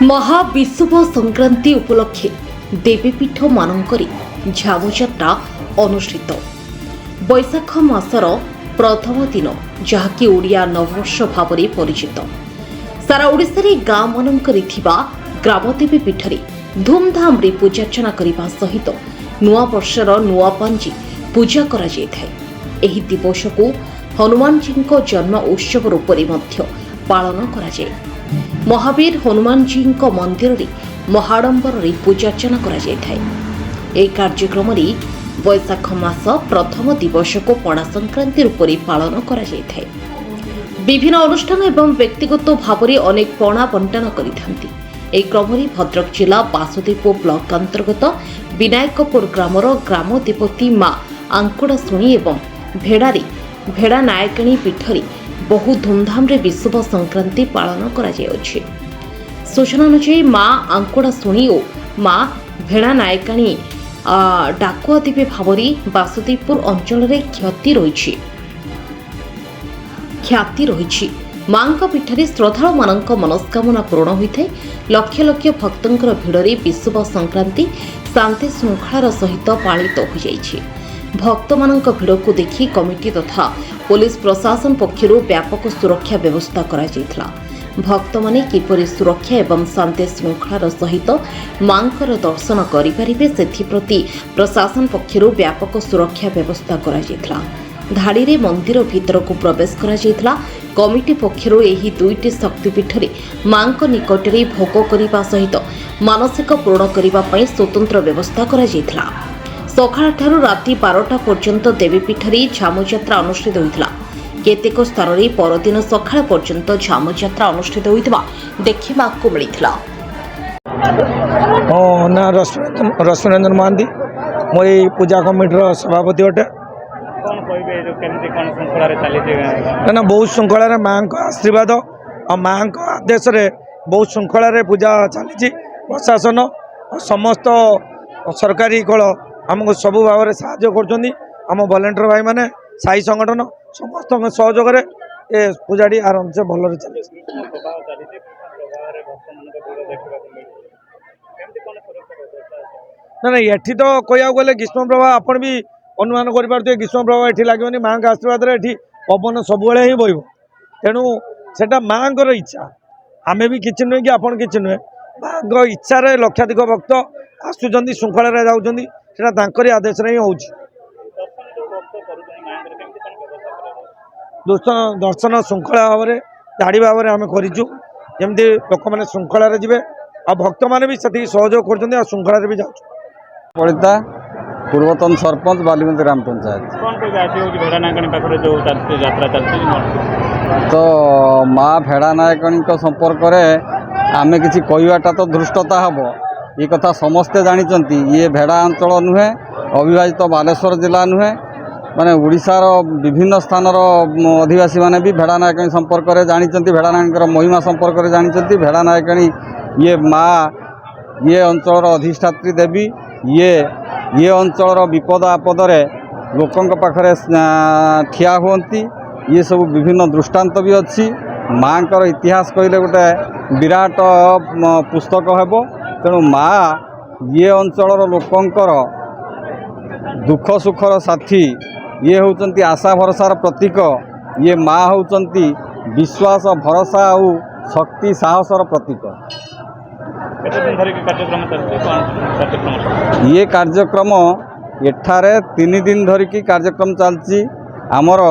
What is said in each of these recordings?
महाविशुभ संक्रांति उपलक्षे देवीपीठ मानकरी झामुजात्रा अनुष्ठित। बैशाख मासर प्रथम दिन जहाँकि ओडिया नववर्ष भाव में परिचित। सारा ओडिशा रे गाँ मानकरी थिबा ग्रामदेवी पीठरे धूमधाम रे पूजार्चना करने सहित नुआ वर्षर नुआ पांजी पूजा करा जायथाय। एही दिवस को हनुमान जी जन्म उत्सव रूप में पालन करा जाय। महावीर हनुमान जी मंदिर रे महाडंबर रे पूजार्चना करा जायथाय। ए कार्यक्रम रे बैशाख मास प्रथम दिवस को पणा संक्रांति रूप में पालन करा जायथाय। विभिन्न अनुष्ठान एवं व्यक्तिगत भाव में अनेक पणा बंटन करिथांती। ए क्रम रे भद्रक जिला बासुदेव ब्लॉक अंतर्गत विनायकपुर ग्रामर ग्राम देवती मां आंकुड़ाशुणी एवं भेड़ा नायकणी पीठरे बहु धूमधाम रे विशुभ संक्रांति पालन करा जायछि। सूचना अनुसार मां आंकुड़ाशुणी और मां भेड़ा नायकणी डाकुआ देवी भाव में बासुदेवपुर अंचल रे ख्याति रही। मां पीठरे श्रद्धालु मानक मनस्कामना पूर्ण होता है। लक्ष लक्ष भक्तंकर भिड़े विशुभ संक्रांति शांति श्रृंखलार सहित पालित हो जाइछि। भक्त मानक भिड़ को देखि कमिटी तथा पुलिस प्रशासन पक्षर व्यापक सुरक्षा व्यवस्था करा जायथिला। भक्त माने किपरि सुरक्षा एवं शांति श्रृंखलार सहित मांकर दर्शन करिपारिबे सेथिप्रति प्रशासन पक्षर व्यापक सुरक्षा व्यवस्था करा जायथिला। धाड़ी रे मंदिर भीतर को प्रवेश करा जायथिला। कमिटी पक्षर एही दुईटी शक्तिपीठ रे मांक निकट रे भोग करिबा सहित मानसिक पूर्ण करिबा पई स्वतंत्र व्यवस्था करा जायथिला। सकाळ ठारू राति 12टा पर्यंत देवीपीठरे झामुजात्रा अनुष्ठित होइतिला। केतेक स्थान रे परदिन सकाळ पर्यंत झामुजात्रा अनुष्ठित होइतिबा देखिबाकू मिलिथिला। ना रश्मिरंजन महांती मो पूजा कमिटर सभापति अटे। ना बहुत श्रृंखला माँ आशीर्वाद और माँ आदेश बहुत श्रृंखला पूजा चली। प्रशासन समस्त सरकारी कल आमको सबु भाव में साहाय्य करम वॉलंटियर भाई माने साई संगठन समस्त सहयोग ये पूजाटी आराम से भल चली। ना ये तो कह गले ग्रीष्म प्रभाव आपण भी अनुमान कर ग्रीष्म प्रभाव ये लगे माँ का आशीर्वाद पवन सब ही बहब। तेणु से माँ इच्छा आमे भी किसी नुहे कि आपड़ कि नुहे माँ इच्छा लक्षाधिक भक्त आसुँच श्रृंखला जाऊँच से आदेश ही हो। दर्शन श्रृंखला भाव में धाड़ी भाव में आम करमती लोक मैंने श्रृंखला जी आ भक्त मैंने भी से सहयोग कर श्रृंखला भी जाऊँ। पड़ता पूर्वतन सरपंच बालीगंज ग्राम पंचायत तो माँ भेड़ा नायकणी संपर्क में आमे किसी कहवाटा तो धृष्टता हम ये कथा समस्ते जानते। ये भेड़ा अंचल नुहे अविभाजित बालेश्वर जिला नुहे माने ओडिशार विभिन्न स्थानर अधिवासी माने भी भेड़ा नायकणी संपर्क में जानते। भेड़ा नायकणी महिमा संपर्क में जानते। भेड़ा नायकणी ये माँ ये अंचल अधिष्ठात्री देवी ये अंचल विपद आपदे लोकों पाखरे ठिया हुअंती। ये सब विभिन्न दृष्टांत भी अच्छी। माँ का इतिहास कहले गोटे विराट पुस्तक हेबो। तेणु माँ ये अंचल लोकंकर दुख सुखर साथी ये होचंती आशा भरोसार प्रतीक। ये माँ होचंती विश्वास भरोसा और शक्ति साहसर प्रतीक। ये कार्यक्रम एठारे 3 दिन धरिकी कार्यक्रम चलती। आमर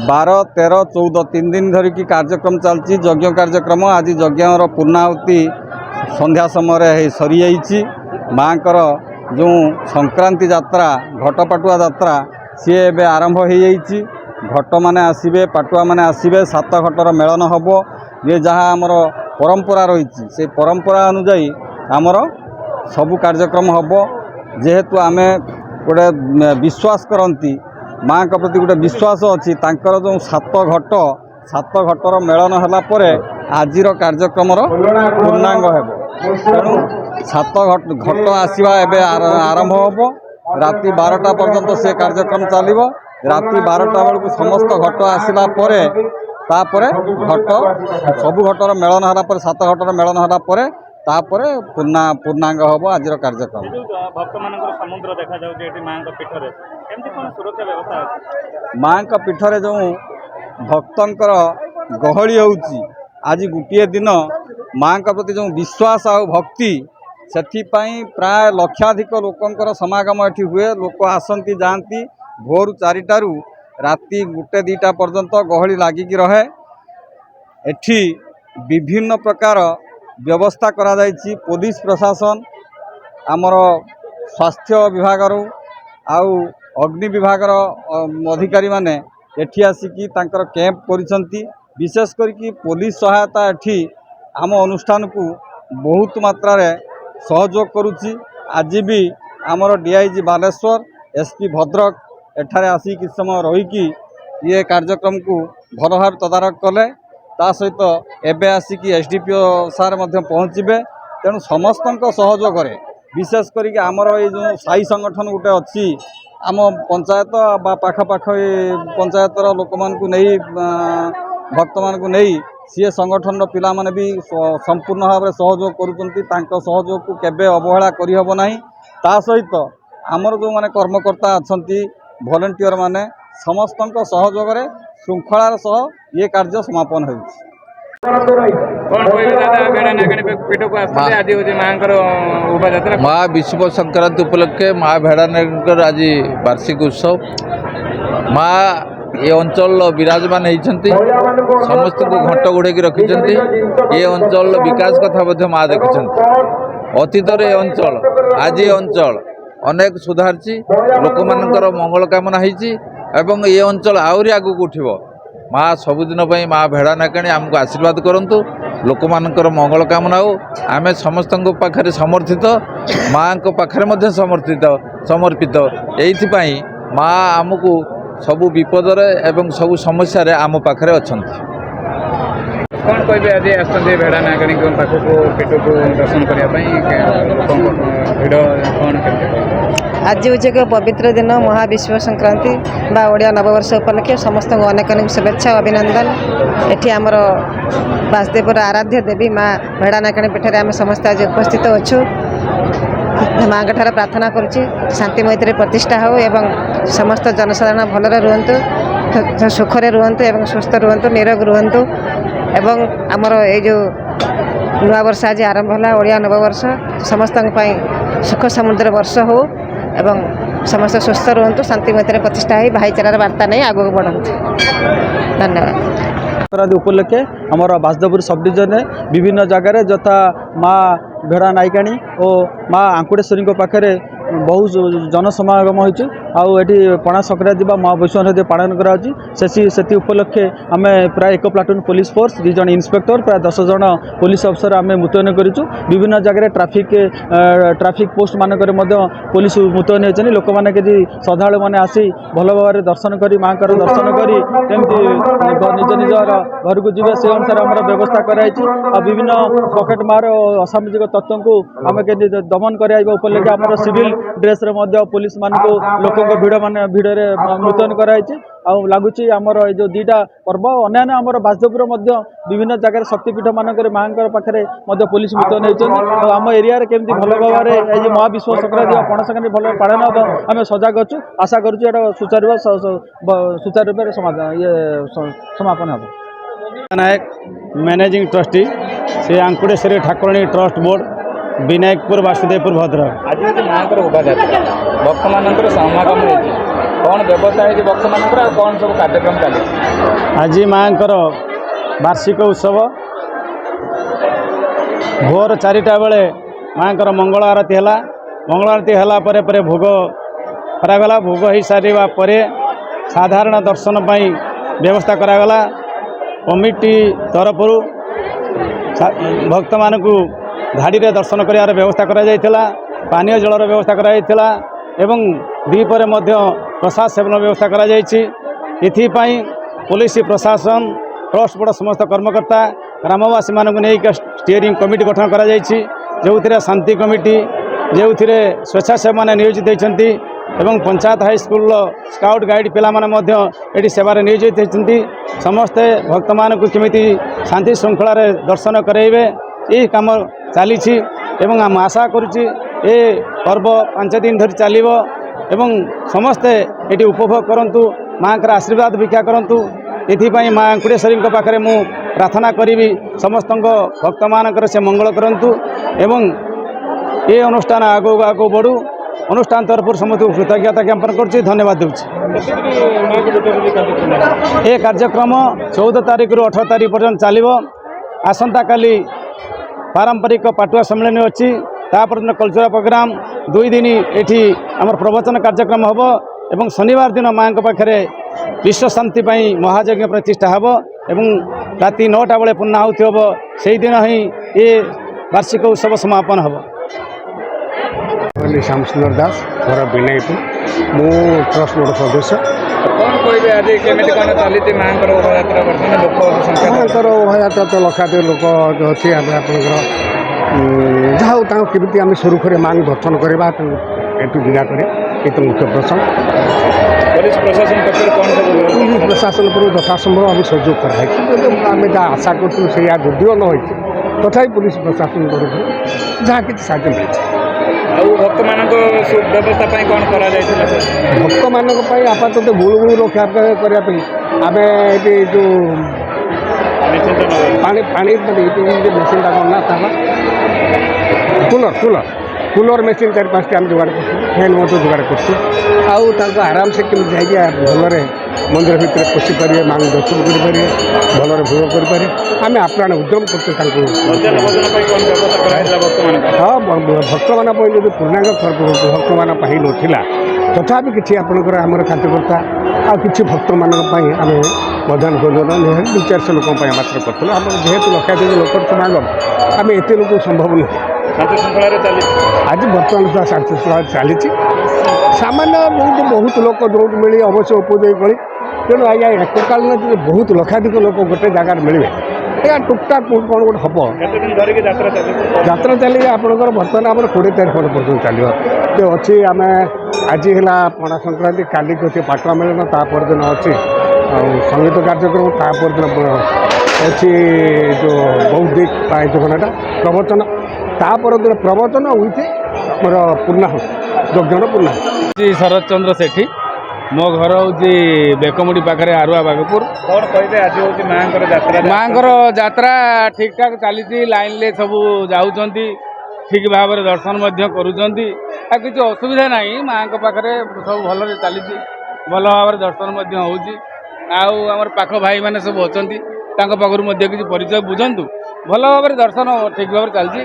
12, 13, 14 3 दिन धरिकी कार्यक्रम चलती। यज्ञ कार्यक्रम आज यज्ञर पूर्णाहुति संध्या समय सरी जाइए। माँ जो संक्रांति यात्रा घटपाटुआ यात्रा सी एवं आरंभ हो जाइए। घट माने आसबे पाटुआ माने आसबे 7 घटर मेलन हम। ये जहाँ आमर परंपरा रही से परंपरा अनुजाई आमर सबू कार्यक्रम हम। जेहेतु आमे गोटे विश्वास करती माँ का प्रति गोटे विश्वास अच्छी तांकर जो 7 घटर मेलन है आजिर कार्यक्रम पूर्णांग हो। तेणु 7 घट आसवा एवं आरंभ हम। राति 12टा पर्यंत से कार्यक्रम चलो। राति 12टा बेलू समस्त घट आसला तापर घट सबु घटर मेलन होला पर 7 घटर मेलन होला पर तापर पूर्णांग हम आज कार्यक्रम भक्त मान समुद्र देखा जाऊँगी माँ पीठर केमती कौन सुरक्षा व्यवस्था माँ पीठर जो भक्तर गहली होउची आज गोटे दिन माँ प्रति जो विश्वास आ भक्ति से प्राय लक्षाधिक लोकंर समागम एठी हुए लोक आसती जाती भोर 4टारू राति 1-2टा पर्यंत गहली लागिकी रहे एठी विभिन्न प्रकार व्यवस्था करा जायछि पुलिस प्रशासन आमर स्वास्थ्य विभाग आउ अग्नि विभाग अधिकारी माने एठी आसिकी तांकर कैंप करिसंती विशेष करके पुलिस सहायता एठी आम अनुष्ठान को बहुत मात्रा रे सहयोग करुच्ची आज भी आमर डीआईजी बालेश्वर एसपी भद्रक एठारे आसी किछ समय रहीकि ये कार्यक्रम को भल भाव तदारख कले ता सहित एबे आसिकी एसडीपीओ सार मध्य पहुँचे तेणु समस्त सहयोग विशेष करके आमर ये जो साई संगठन गोटे अच्छी आम पंचायत बा पाखापाख पंचायतर लोक मान को नहीं भक्त मान को नहीं सी संगठन पिला माने भी संपूर्ण भाव में सहयोग करुँच सहयोग को केबे अवहेला करहब ना ता सहित आमर जो माने कर्मकर्ता अच्छा भलेंटियर माने समस्त सहयोग श्रृंखलार सह ये कार्य समापन हो माँ विश्व संक्रांति उपलक्षे माँ भेड़ानायकर आज वार्षिक उत्सव माँ ये अंचल विराजमान होती समस्त को घंट घोड़े रखिंट ये अंचल विकास कथा माँ देखिं अतीत ये अंचल आज ये अंचल अनेक सुधारची लोक मानकर मंगल कामना होती ये अंचल आहरी आगू उठिब माँ सबुदिन माँ भेड़ानायकाणी आमको आशीर्वाद करंतु लोक मानकर मंगल कामना हो आमे समस्त पाखरे समर्थित माँ को पाखरे समर्पित एइथिपाई माँ आमको सबु विपद एवं सबु समस्या रे आम पाखरे अछंती कौन कहे आज आसते भेड़ानायकाणी पाखक पीठ को दर्शन करने भिड़ कौन आज हूँ एक पवित्र दिन महाविश्व संक्रांति बा ओडिया नववर्ष उपलक्षे समस्त अनेक अनेक शुभेच्छा अभिनंदन एठी आमर वासुदेवर आराध्य देवी माँ भेड़ानायकाणी पीठरे आम समस्त आज उपस्थित अच्छु माँ ठार प्रार्थना करुच्ची शांति मैत्री प्रतिष्ठा हो एवं समस्त जनसाधारण भलरे रुहतु सुखरे रुहतु एवं सुस्थ रुहतु निरोग रुहतु एवं आमर ये जो नूआ वर्ष आज आरंभ होला ओडिया नववर्ष समस्त सुख समुद्र वर्ष हो एवं समस्त सुस्थ रुहतु शांति मैत्री प्रतिष्ठा हो भाईचारार वार्ता नहीं आगे बढ़ंतु धन्यवाद उपलक्षे आमर बासदेवपुर सब डिविजन विभिन्न जगार यथा माँ भेड़ानायकाणी और माँ आंकुड़ेश्वरी पाखे बहुत जनसमागम होती आउे पणा संक्रांति महाविश्व पालन कर उपलक्षे आम प्राय 1 प्लाटून पुलिस फोर्स 2 जन इन्स्पेक्टर प्राय 10 जन पुलिस अफसर आम मुतयन करूँ विभिन्न जगह ट्राफिक पोस्ट मानक पुलिस मुतयन होती लोक मैंने कि श्रद्धा मैंने आसी भल भाव दर्शन कर माँ दर्शन कर निज निजर घर को जी से अनुसार आम व्यवस्था कराई विभिन्न पकेट मार और असामाजिक तत्व को आम के दमन कराइबा उपलक्षे आम सिविल ड्रेस रे पुलिस मान को लोकों भिड़ मुतयन कराई लगुच आमर जो 2टा पर्व अन्य आमर बासदेवपुर विभिन्न जगह शक्तिपीठ मानक माँ पाखे पुलिस मुतयन होती आम एरिया केमती भल भाव में महाविश्व संक्रांति पणा संक्रांति भल पालन हम आम सजग अच्छु आशा करूँ सुचारू रूप समापन हम नायक मैनेजिंग ट्रस्टी से आंकुड़ेश्वरी ठाकुराणी ट्रस्ट बोर्ड विनायकपुर वासुदेवपुर भद्रक आज माँ शोभा यात्रा भक्त मान समागम कौन व्यवस्था है भक्त मान कौन सब कार्यक्रम चली आज माँ वार्षिक उत्सव भोर 4टा बेले माँ मंगल आरती है मंगल आरती है भोग करागला भोग हो सारा पर साधारण दर्शन पर व्यवस्था करागला कमिटी तरफ भक्त मान को धाड़ी रे दर्शन कर व्यवस्था करा पानीय जलर व्यवस्था करा एवं द्विपर प्रसाद सेवन व्यवस्था करा एथिपाई पुलिस प्रशासन ट्रस्ट बोर्ड समस्त कर्मकर्ता ग्रामवासी मानक नहीं स्टीयरिंग कमिटी गठन करा जो शांति कमिटी जो स्वेच्छासेवी मैंने नियोजित होती ଏବଂ ପଞ୍ଚାୟତ ହାଇସ୍କୁଲର ସ୍କାଉଟ୍ ଗାଇଡ୍ ପିଲାମାନେ ମଧ୍ୟ ଏଠି ସେବାରେ ନିୟୋଜିତ ହୋଇଛନ୍ତି। ସମସ୍ତେ ଭକ୍ତମାନଙ୍କୁ କେମିତି ଶାନ୍ତି ଶୃଙ୍ଖଳାରେ ଦର୍ଶନ କରାଇବେ ଏହି କାମ ଚାଲିଛି ଏବଂ ଆମେ ଆଶା କରୁଛି ଏ ପର୍ବ 5 ଦିନ ଧରି ଚାଲିବ ଏବଂ ସମସ୍ତେ ଏଠି ଉପଭୋଗ କରନ୍ତୁ, ମାଙ୍କର ଆଶୀର୍ବାଦ ଭିକ୍ଷା କରନ୍ତୁ। ଏଥିପାଇଁ ମା ଆଙ୍କୁଡ଼େଶ୍ୱରୀଙ୍କ ପାଖରେ ମୁଁ ପ୍ରାର୍ଥନା କରିବି ସମସ୍ତଙ୍କ ଭକ୍ତମାନଙ୍କର ସେ ମଙ୍ଗଳ କରନ୍ତୁ ଏବଂ ଏ ଅନୁଷ୍ଠାନ ଆଗକୁ ଆଗକୁ ବଢ଼ୁ। ଅନୁଷ୍ଠାନ ତରଫରୁ ସମସ୍ତଙ୍କୁ କୃତଜ୍ଞତା ଜ୍ଞାପନ କରୁଛି, ଧନ୍ୟବାଦ ଦେଉଛି। ଏ କାର୍ଯ୍ୟକ୍ରମ 14 ତାରିଖରୁ 18 ତାରିଖ ପର୍ଯ୍ୟନ୍ତ ଚାଲିବ। ଆସନ୍ତାକାଲି ପାରମ୍ପରିକ ପାଟୁଆ ସମ୍ମିଳନୀ ଅଛି, ତାପରଦିନ କଲଚରାଲ ପ୍ରୋଗ୍ରାମ, 2 ଦିନ ଏଠି ଆମର ପ୍ରବଚନ କାର୍ଯ୍ୟକ୍ରମ ହେବ ଏବଂ ଶନିବାର ଦିନ ମାଙ୍କ ପାଖରେ ବିଶ୍ୱଶାନ୍ତି ପାଇଁ ମହାଯଜ୍ଞ ପ୍ରତିଷ୍ଠା ହେବ ଏବଂ ରାତି 9ଟା ବେଳେ ପୂର୍ଣ୍ଣାହୁତି ହେବ। ସେହିଦିନ ହିଁ ଏ ବାର୍ଷିକ ଉତ୍ସବ ସମାପନ ହେବ। ଶ୍ୟାମସୁନ୍ଦର ଦାସ, ଘର ବିନାୟକପୁର, ମୁଁ ଟ୍ରଷ୍ଟ ବୋର୍ଡ଼ ସଦସ୍ୟ। କ'ଣ କହିବେ ଆଜି କେମିତି କ'ଣ ଚାଲିଛି ମାଙ୍କର ଶୋଭାଯାତ୍ରା? ବର୍ତ୍ତମାନ ଲୋକ ସଂଖ୍ୟା ମାଙ୍କର ଶୋଭାଯାତ୍ରା ତ ଲକ୍ଷାଧିକ ଲୋକ ଅଛି। ଆମେ ଆପଣଙ୍କର ଯାହା ହଉ ତାଙ୍କୁ କେମିତି ଆମେ ସୁରୁଖୁରୁରେ ମାଙ୍କୁ ଦର୍ଶନ କରିବା, ତାଙ୍କୁ ଏଠୁ ବିଦା କରିବା, ଏ ତ ମୁଖ୍ୟ ପ୍ରସଙ୍ଗ। ପୋଲିସ ପ୍ରଶାସନ ପକ୍ଷରୁ କ'ଣ ସବୁ ପୋଲିସ ପ୍ରଶାସନ ପକ୍ଷରୁ ଯଥାସମ୍ଭବ ଆମେ ସହଯୋଗ କରାଯାଇଛି। ଆମେ ଯାହା ଆଶା କରୁଥିଲୁ ସେଇଆ ଯଦିଓ ନ ହୋଇଛି, ତଥାପି ପୋଲିସ ପ୍ରଶାସନ ତରଫରୁ ଯାହା କିଛି ସାହାଯ୍ୟ ମିଳିଛି। ଆଉ ଭକ୍ତମାନଙ୍କ ବ୍ୟବସ୍ଥା ପାଇଁ କ'ଣ କରାଯାଇଥିଲା? ଭକ୍ତମାନଙ୍କ ପାଇଁ ଆପାତତଃ ଗୁଳୁଗୁଳି ରକ୍ଷା କରିବା ପାଇଁ ଆମେ ଏଠି ଯେଉଁ ପାଣି ମାନେ ମେସିନ୍ଟା କ'ଣ ନା ତାହା କୁଲର ମେସିନ୍ 4-5ଟି ଆମେ ଯୋଗାଡ଼ କରୁଛୁ, ଫ୍ୟାନ୍ ମଧ୍ୟ ଯୋଗାଡ଼ କରୁଛୁ। ଆଉ ତାଙ୍କୁ ଆରାମସେ କେମିତି ଯାଇକି ଭଲରେ ମନ୍ଦିର ଭିତରେ ପଶିପାରିବେ, ମାଙ୍କୁ ଦର୍ଶନ କରିପାରିବେ, ଭଲରେ ଭୋଗ କରିପାରିବେ, ଆମେ ଆପ୍ରାଣ ଉଦ୍ୟମ କରୁଛୁ ତାଙ୍କୁ। ହଁ, ଭକ୍ତମାନଙ୍କ ପାଇଁ ଯଦି ପୂର୍ଣ୍ଣାଙ୍ଗ ଭକ୍ତମାନଙ୍କ ପାଇଁ ନଥିଲା, ତଥାପି କିଛି ଆପଣଙ୍କର ଆମର କାର୍ଯ୍ୟକର୍ତ୍ତା ଆଉ କିଛି ଭକ୍ତମାନଙ୍କ ପାଇଁ ଆମେ ମଧ୍ୟାହ୍ନ ଭୋଜନ 200-400 ଲୋକଙ୍କ ପାଇଁ ମାତ୍ର କରିଥିଲୁ। ଆମର ଯେହେତୁ ଲକ୍ଷାଧିକ ଲୋକର ସମାଗମ, ଆମେ ଏତେ ଲୋକ ସମ୍ଭବ ନୁହେଁ। ଆଜି ବର୍ତ୍ତମାନ ସୁଦ୍ଧା ଶାନ୍ତି ଶୃଙ୍ଖଳାରେ ଚାଲିଛି। ସାମାନ୍ୟ ବହୁତ ଲୋକ ଯୋଉଠି ମିଳି ଅବଶ୍ୟ ଉପଯୋଗୀ କଳି, ତେଣୁ ଆଜ୍ଞା ଏକକାଳୀନ ଯଦି ବହୁତ ଲକ୍ଷାଧିକ ଲୋକ ଗୋଟେ ଜାଗାରେ ମିଳିବେ, ଏହା ଟୁକଟାକ୍ କ'ଣ ଗୋଟେ ହେବ। ଯାତ୍ରା ଚାଲିବ ଆପଣଙ୍କର ବର୍ତ୍ତମାନ ଆମର 20 ତାରିଖ ପର୍ଯ୍ୟନ୍ତ ଚାଲିବ। ଯେ ଅଛି ଆମେ ଆଜି ହେଲା ପଣା ସଂକ୍ରାନ୍ତି, କାଲିକି ଅଛି ପାଟୁଆ ମେଳନ, ତା ପରଦିନ ଅଛି ଆଉ ସଙ୍ଗୀତ କାର୍ଯ୍ୟକ୍ରମ, ତା ପରଦିନ ଅଛି ଯେଉଁ ବୌଦ୍ଧିକ ବା ଏ ଯୋଜନାଟା ପ୍ରବଚନ, ତା ପରଦିନ ପ୍ରବଚନ ଉଇଥ୍ ଆମର ପୂର୍ଣ୍ଣାହୁତି, ଯଜ୍ଞର ପୂର୍ଣ୍ଣାହୁତି। ଶରତ ଚନ୍ଦ୍ର ସେଠୀ, ମୋ ଘର ହେଉଛି ବେକମୁଡ଼ି ପାଖରେ ଆରୁଆ ବାଗପୁର। କ'ଣ କହିବେ ଆଜି ହେଉଛି ମାଙ୍କର ଯାତ୍ରା? ମାଙ୍କର ଯାତ୍ରା ଠିକ୍ ଠାକ୍ ଚାଲିଛି, ଲାଇନ୍ରେ ସବୁ ଯାଉଛନ୍ତି, ଠିକ୍ ଭାବରେ ଦର୍ଶନ ମଧ୍ୟ କରୁଛନ୍ତି, ଆଉ କିଛି ଅସୁବିଧା ନାହିଁ। ମାଙ୍କ ପାଖରେ ସବୁ ଭଲରେ ଚାଲିଛି, ଭଲ ଭାବରେ ଦର୍ଶନ ମଧ୍ୟ ହେଉଛି। ଆଉ ଆମର ପାଖ ଭାଇମାନେ ସବୁ ଅଛନ୍ତି, ତାଙ୍କ ପାଖରୁ ମଧ୍ୟ କିଛି ପରିଚୟ ବୁଝନ୍ତୁ, ଭଲ ଭାବରେ ଦର୍ଶନ ଠିକ୍ ଭାବରେ ଚାଲିଛି।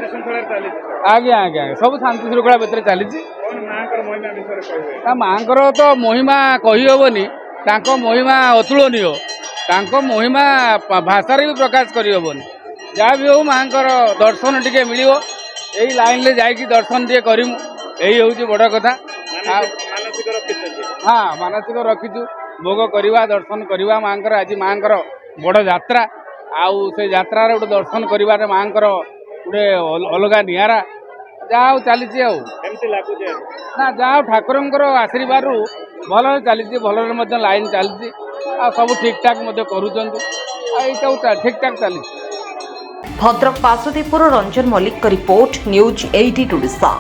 ଆଜ୍ଞା ଆଜ୍ଞା, ସବୁ ଶାନ୍ତି ଶୃଙ୍ଖଳା ଭିତରେ ଚାଲିଛି। ମାଙ୍କର ତ ମହିମା କହିହେବନି, ତାଙ୍କ ମହିମା ଅତୁଳନୀୟ, ତାଙ୍କ ମହିମା ଭାଷାରେ ବି ପ୍ରକାଶ କରିହେବନି। ଯାହା ବି ହେଉ ମାଙ୍କର ଦର୍ଶନ ଟିକେ ମିଳିବ, ଏଇ ଲାଇନ୍ରେ ଯାଇକି ଦର୍ଶନ ଟିକେ କରିମୁ, ଏଇ ହେଉଛି ବଡ଼ କଥା। ଆଉ ହଁ, ମାନସିକ ରଖିଛୁ, ଭୋଗ କରିବା, ଦର୍ଶନ କରିବା ମାଙ୍କର। ଆଜି ମାଙ୍କର ବଡ଼ ଯାତ୍ରା, ଆଉ ସେ ଯାତ୍ରାରେ ଗୋଟେ ଦର୍ଶନ କରିବାରେ ମାଙ୍କର ଗୋଟେ ଅଲଗା ନିଆରା। ଯାହା ହଉ ଚାଲିଛି, ଆଉ କେମିତି ଲାଗୁଛି ନା ଯାହା ହଉ ଠାକୁରଙ୍କର ଆଶୀର୍ବାଦରୁ ଭଲରେ ଚାଲିଛି, ଭଲରେ ମଧ୍ୟ ଲାଇନ୍ ଚାଲିଛି, ଆଉ ସବୁ ଠିକ୍ ଠାକ୍ ମଧ୍ୟ କରୁଛନ୍ତି, ଆଉ ଏଇଟାକୁ ଠିକ୍ ଠାକ୍ ଚାଲିଛି। ଭଦ୍ରକ ବାସୁଦେବପୁର ରଞ୍ଜନ ମଲ୍ଲିକଙ୍କ ରିପୋର୍ଟ, ନ୍ୟୁଜ୍ 18 ଓଡ଼ିଶା।